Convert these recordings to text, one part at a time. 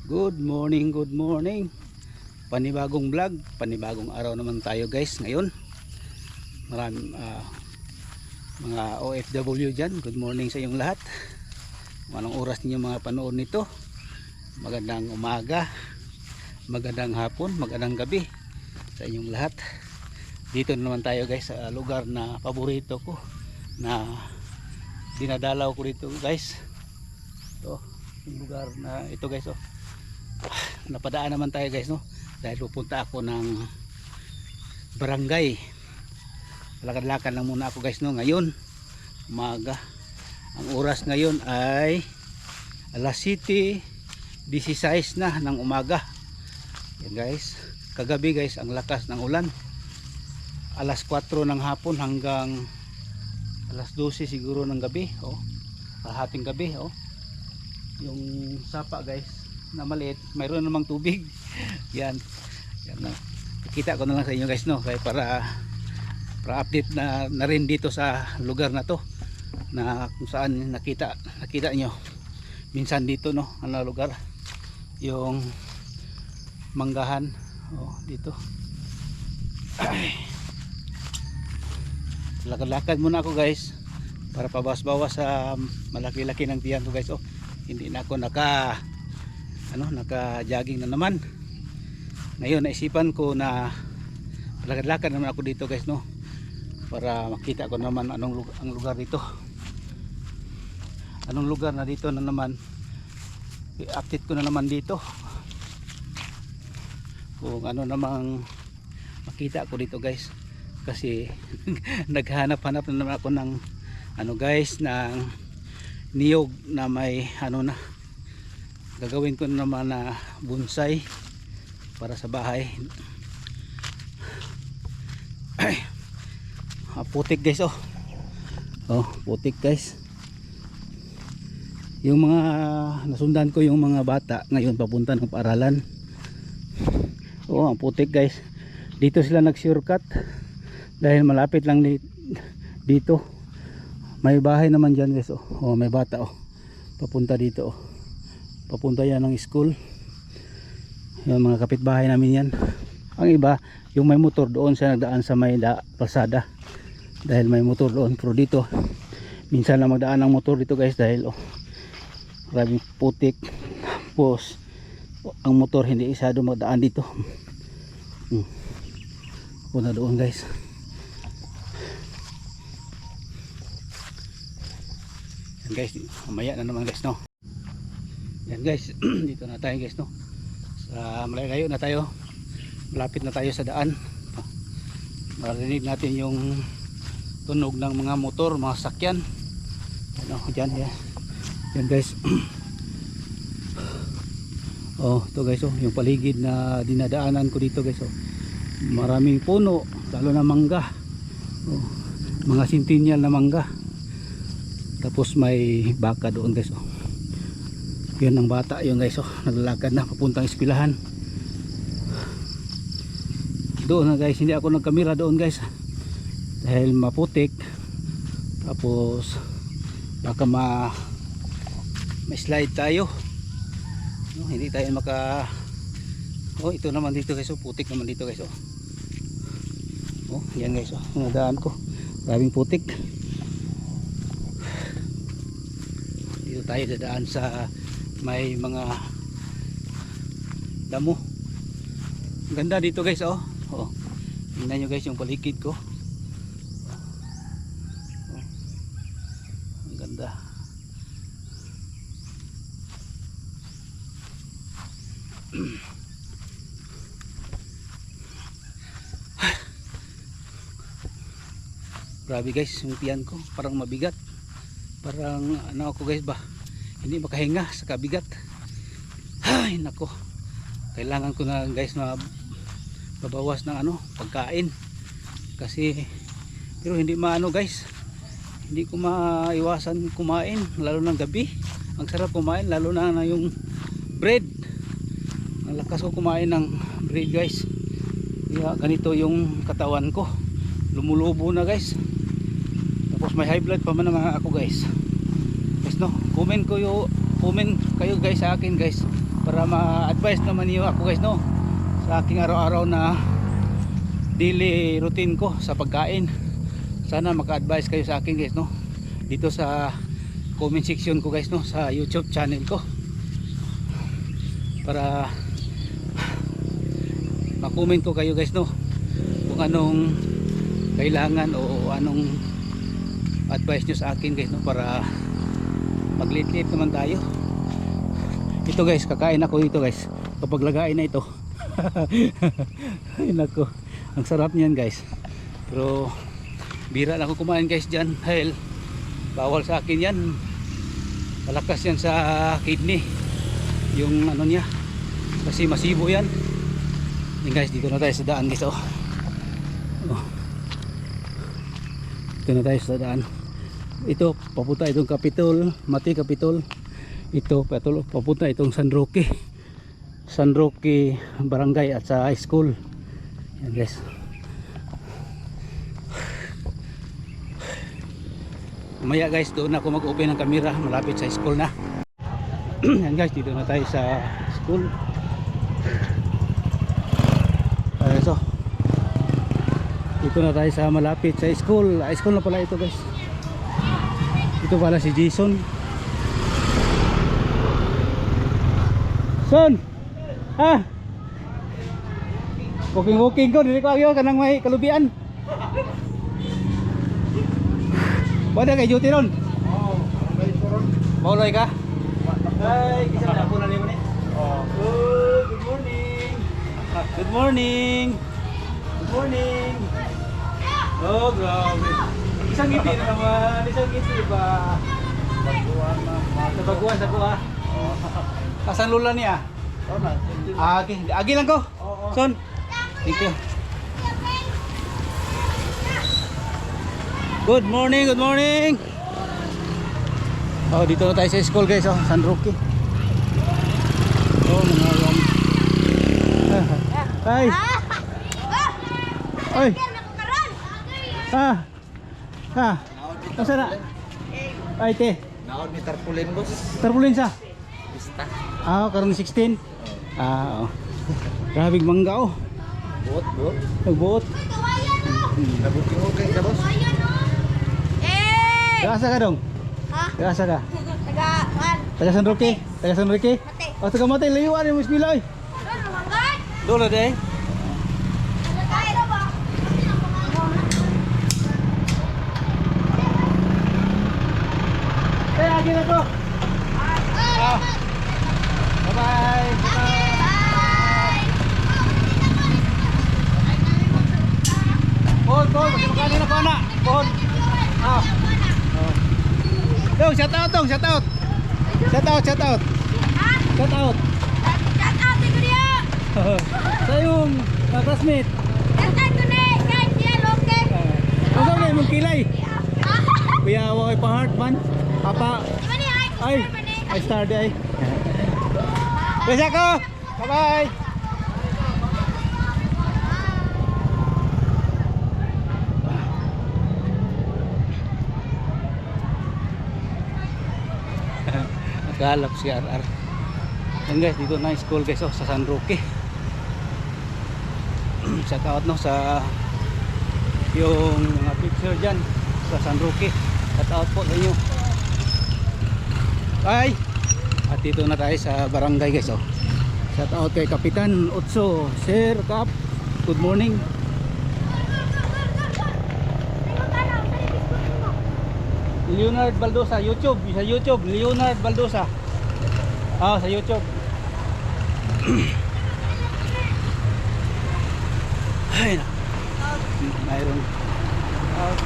Good morning, good morning. Panibagong vlog, panibagong araw naman tayo guys ngayon. Marami mga OFW dyan, good morning sa inyong lahat. Anong oras niyo mga panood nito? Magandang umaga, magandang hapon, magandang gabi sa inyong lahat. Dito naman tayo guys sa lugar na paborito ko, na dinadalaw ko dito guys. Ito, yung lugar na ito guys, oh. Napadaan naman tayo guys, no, dahil pupunta ako ng barangay. Lakad-lakad lang muna ako guys, no, ngayon umaga. Ang oras ngayon ay alas 7:16 na ng umaga. Yan guys, kagabi guys ang lakas ng ulan, alas 4 ng hapon hanggang alas 12 siguro ng gabi, oh, kalahating gabi, oh. Yung sapa guys na maliit, mayroon namang tubig. Yan na. Kita ko na lang sa inyo guys, no, kaya para update na rin dito sa lugar na to, na kung saan nakita nyo minsan dito, no, ang lugar, yung manggahan, oh, dito. Lakad-lakad muna ako guys para pabawas-bawas sa malaki-laki ng tiyan ko guys, oh. Hindi na ako naka-jogging na naman. Ngayon naisipan ko na lakad-lakad naman ako dito guys, no, para makita ko naman ang lugar dito. Anong lugar na dito na naman, i-update ko na naman dito kung ano namang makita ko dito guys. Kasi naghanap-hanap na naman ako ng guys, ng niyog na may na gagawin ko naman na bonsai para sa bahay. Ay, putik guys, oh. Oh, putik guys. Yung mga nasundan ko, yung mga bata ngayon papunta ng paaralan. Oh, ang putik guys. Dito sila nag-shortcut dahil malapit lang dito. May bahay naman dyan guys, oh. Oh, may bata, oh, papunta dito, oh. Papunta yan ng school. Yung mga kapitbahay namin yan. Ang iba, yung may motor, doon siya nagdaan sa may kalsada dahil may motor doon. Pero dito minsan lang magdaan ng motor dito guys, dahil maraming putik. Tapos ang motor hindi isado magdaan dito. Punta doon guys. Yan guys, mamaya na naman guys, no. Yan guys, dito na tayo guys, no. Sa malayo na tayo, malapit na tayo sa daan. Marinig natin yung tunog ng mga motor, mga sakyan. Ano, dyan, yan. Yan guys. Oh, ito guys, oh, yung paligid na dinadaanan ko dito guys, oh. Maraming puno, lalo na mangga. Oh, mga centennial na mangga. Tapos may baka doon guys, oh. Yun ang bata yun guys, oh, naglalakad na papuntang eskwelahan. Doon na guys, hindi ako nagkamera doon guys dahil maputik. Tapos baka ma-slide tayo, no, hindi tayo oh, ito naman dito guys, oh, putik naman dito guys, oh. Oh, yan guys, oh, nadaan ko, maraming putik. Dito tayo dadaan sa may mga damo. Ganda dito guys, oh. Oh, tingnan nyo guys yung paligid ko. Oh, ang ganda. Grabe guys, yung tiyan ko parang mabigat. Parang ako guys ba, hindi makahinga sa kabigat. Ay nako, kailangan ko na guys na babawas ng pagkain. Kasi pero hindi guys, hindi ko maiwasan kumain, lalo ng gabi. Ang sarap kumain, lalo na yung bread. Ang lakas ko kumain ng bread guys. Kaya ganito yung katawan ko, lumulubo na guys. Tapos may high blood pa man naman ako guys. No, comment kayo guys sa akin guys para ma-advise naman niyo ako guys, no, sa aking araw-araw na daily routine ko sa pagkain. Sana maka-advise kayo sa akin guys, no, dito sa comment section ko guys, no, sa YouTube channel ko, para ma-comment ko kayo guys, no, kung anong kailangan o anong advice nyo sa akin guys, no, para maglit-lit naman tayo. Ito guys, kakain ako dito guys kapag lagain na ito. Ay nako, ang sarap niyan guys, pero bira na ako kumain guys dyan dahil bawal sa akin yan. Malakas yan sa kidney yung ano niya, kasi masibo yan. Yan guys, dito na tayo sa daan guys. Oh. Dito na tayo sa daan. Ito papunta itong Capitol, Mati Capitol. Ito papunta itong San Roque Barangay at sa high school. Yan guys. Mamaya guys, doon ako mag-open ng camera malapit sa school na. Yan guys, dito na tayo sa school. So, dito na tayo sa malapit sa school. High school na pala ito guys. Ito pala si Jason. Son! Ah! Walking ko, dili ko agyo kanang may kalubian. Wala kay duty ron? Oo, Mauloy ka? Ay, kisang na po na niyo ni? Good morning. Good morning. Good morning. Oh, grabe. Isang ngiti na naman. Isang ngiti ba? Baguan sa buha. Asan lula niya? Okay. Agi lang ko. Son. Thank you. Good morning, good morning. Oh, dito na tayo sa school guys, oh, San Roque. Oh, mga Hi. Oy. Asa na? Ay, te. Naon ni tarpulin boss. Tarpulin sa? Pista. Karon 16. Oh. Grabing mangga oh. Buot. Nagbuot. Nabuting mo kay ka boss. Taga ka dong? Ha? Taga ka? Taga-an. Taga San Roque? Taga San Roque? Mati. Oh, taga Mati, layuan yung eskwela oy. Doon, namanggan. Doon na day. Kaya na ba? Agi na to. Bye-bye. Pohon, magkakali na po na. Pohon. Dong, shout out dong, shout out. Shout out. Shout out ko dia. Sa yung classmate. Shout out ko ni. Guys, dia loke. Ano na yung kilay? Kuya, away pa heart man. Papa. Gimana ya? Ay star day. Besa ko. Bye-bye. Nagkalap si RR. Yan guys, dito na yung school guys, oh, sa San Roque. Shout out no sa yung mga picture dyan sa San Roque. Shout out po sa inyo. Ay! At dito na tayo sa barangay guys, oh. Shout out kay Kapitan Otso, Sir Kap. Good morning. Leonard Baldosa, YouTube, sa YouTube, Leonard Baldosa. Sa YouTube. Ay na. Mayroon. Out.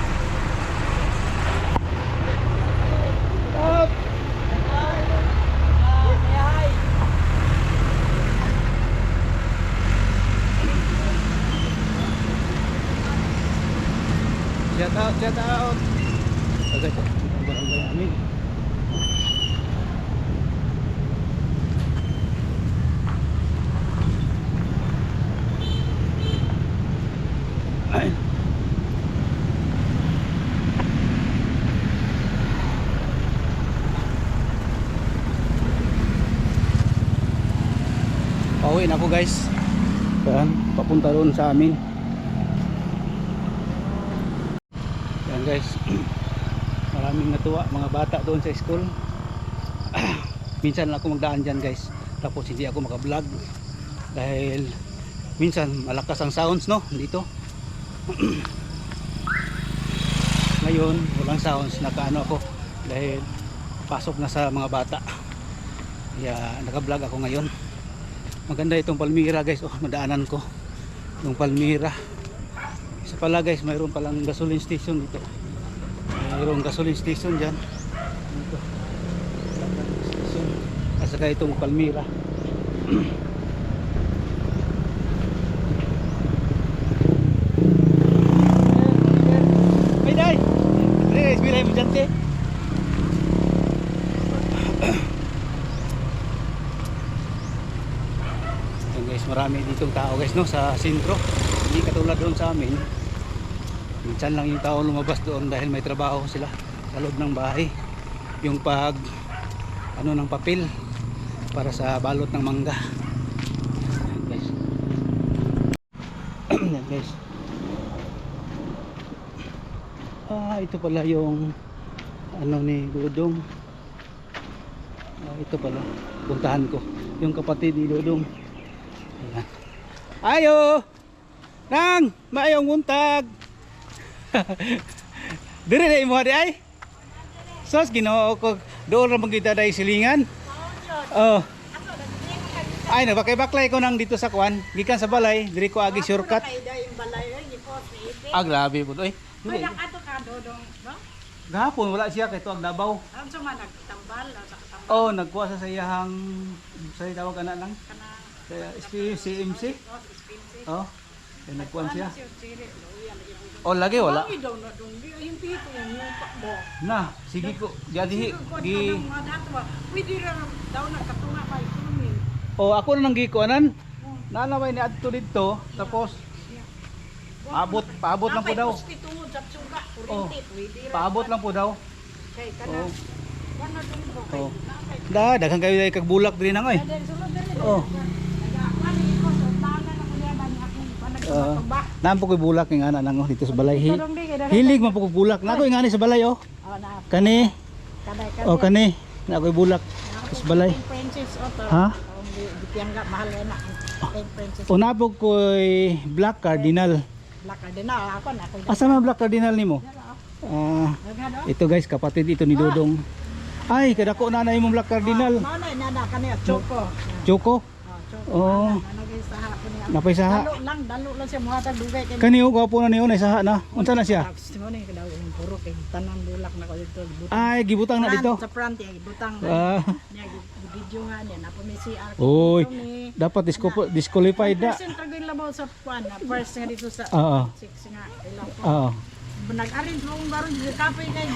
Shout out. Okay, barangay namin. Ay. na ako guys. Yan, papunta doon sa amin. Yan guys. Maraming natuwa mga bata doon sa school. Minsan lang ako magdaan dyan guys. Tapos hindi ako maka-vlog dahil minsan malakas ang sounds no dito. Ngayon walang sounds, nakaano ako dahil pasok na sa mga bata. Kaya naka-vlog ako ngayon. Maganda itong Palmyra guys. Oh, madaanan ko yung Palmyra. Isa pala guys, mayroon palang gasoline station dito. Mayroong gasoline station dyan dito. At saka itong Palmyra. Ay day! Guys, bilay mo dyan te. Yan guys, marami ditong tao guys no sa sentro. Hindi katulad doon sa amin. Minsan lang yung tao lumabas doon dahil may trabaho sila sa loob ng bahay. Yung pag ano ng papel para sa balot ng mangga. Yan guys. Yan guys. Ito pala yung ano ni Dudong. Ito pala puntahan ko yung kapatid ni Dudong. Ayan. Ayo nang maayong muntag. Dire na imo di ay. Sos Ginoo ko doon ra magkita dai silingan. Oh. Ay na bakay-baklay ko nang dito sa kwan, gikan sa balay, diri ko agi shortcut. Ah grabe po oy. Ato ka Dodong, no? Gahapon wala siya kay tuag Davao. Ang suma nagtambal, sa katambal Oh, nagkuha sa sayahang say tawag ana lang. kana Kaya CMC. Oh. Kaya nagkuha siya. siri, loyan lagi mo. Oh, lagi wala. Ay daw na dong, yung pito yung yupa mo. Na, sige ko. Jadi gi Pwede ra daw na katunga pa ikunin. Oh, ako na nang gikuanan. Nanaway ni adto dito tapos paabot lang po daw. Tungod sa tsuga, Oh. kurinti, pwede ra. Paabot lang po daw. Kay kana. Oh. Kana dong ko. Oh. Daghan kayo dai kag bulak diri nang oy. Dahil sulod diri. Oh. Ano iko sa tanan ako niya ba niya akong panagpabak. Nampo koy bulak nga ana nang dito sa balay. Tulong di kay Hilig man po kog bulak. Nako ngani sa balay oh. Oh na. Kani. Kaday Oh kani. Nakoy bulak sa balay. Princess Otter. Ha? Gipiyangga mahal na ang princess. Una po koy Black Cardinal. Black Cardinal ako na ako. Asa man Black Cardinal nimo? Ito guys, kapatid ito ni Dodong. Ay, kadako na na imong Black Cardinal. Mao na inada kaniya Choco. Choco. Choco. Oh. Nag-isaha ko niya. Napay saha. Dalo lang siya muhatag dugay kay. Kani oh, gwapo na niyo na saha na. Unsa na siya? Gusto mo ni daw yung puro kay tanan bulak na ko dito. Ay, gibutang na dito. Sa front ya butang. Ah, Niya video nga niya na po may CR. oy, dapat disqualified na. Percent tagil labaw sa kwan na first nga dito sa Oo. 6 nga ilang po. Oo. Nag-arrange mo kung baron di kapoy kay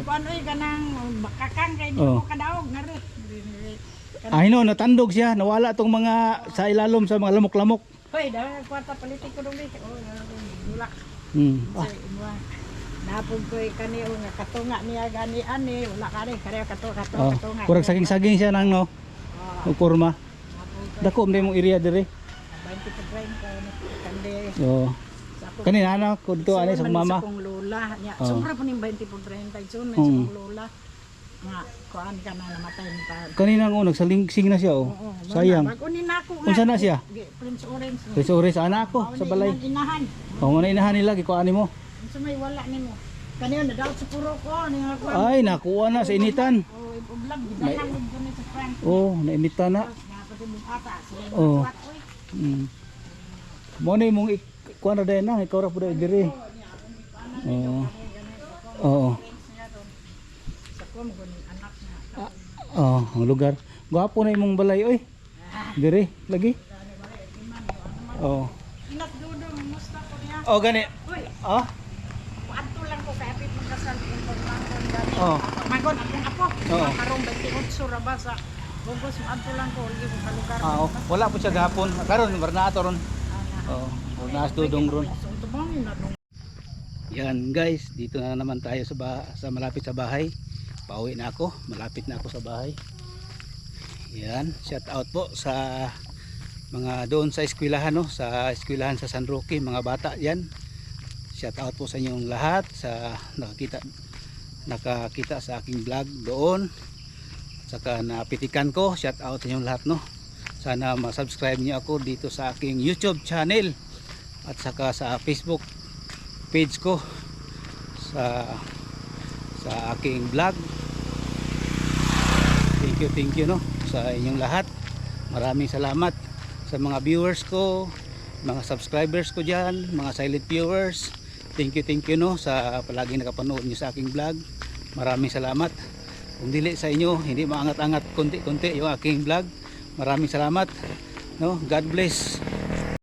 paano kanang makakang kay di Oh. ko kadaog na rin. Ay no, natandog siya. Nawala tong mga sa ilalom sa mga lamok-lamok. Hoy, daw kwarta politiko dong di. Oh, bulak. Ah, Say imo. Napog koy kani nga katunga niya gani ani wala kare kare oh. katunga. Kurang saging-saging siya nang no. Oh, Kurma. napog Dako mo mong area dire. 20 pa train ko kande. Oh. Kanina ana ko dito ani sa mama. Sa kong lola niya. Oh. Sobra po ning 20 po 30 so sa kong lola. Nga kuan ka na namatay ni pa. Kanina ngo nagsalingsing na siya oh. Sayang. Bago ni nako nga. Unsa na siya? Prince Orange. Resore sa anak ko sa balay. Inahan. Oh, man inahan nila gikuan nimo. Unsa may wala nimo? Kaniyo na daw sa puro ko ni nga kuan. Ay, nakuha na sa initan. Oh, iblag gidahan mo gani sa friend. Oh, nainitan na. Dapat mo ata sila. Oh. Oy. Mo ni mong kuan ra din na ikaw ra pud diri. Oo. Oo. Sa ko mo gani anak na. Oh, ang lugar. Gwapo na imong balay oy. Diri lagi. Oh. Inak dudong musta ko niya. Oh, gani. Hoy, Oh. adto lang ko kay apit magkasal information gani. Oh. Magon akong apo. Oo. Karong 28 ra ba sa Bugos adto lang ko lagi ko sa lugar. Oh. Wala po siya gahapon. Karon barna ato ron. Oh, nas dudong ron. So tumangin na dong. Yan guys, dito na naman tayo sa malapit sa bahay. Pauwi na ako, malapit na ako sa bahay. Yan, shout out po sa mga doon sa eskwelahan, no, sa eskwelahan sa San Roque, mga bata yan. Shout out po sa inyong lahat sa nakakita sa aking vlog doon. Saka napitikan ko, shout out sa inyong lahat, no. Sana ma-subscribe niyo ako dito sa aking YouTube channel at saka sa Facebook page ko sa aking vlog. Thank you, no, sa inyong lahat. Maraming salamat sa mga viewers ko, mga subscribers ko dyan, mga silent viewers. Thank you, no, sa palagi nakapanood nyo sa aking vlog. Maraming salamat. Kung dili sa inyo, hindi maangat-angat konti-konti yung aking vlog. Maraming salamat, no. God bless.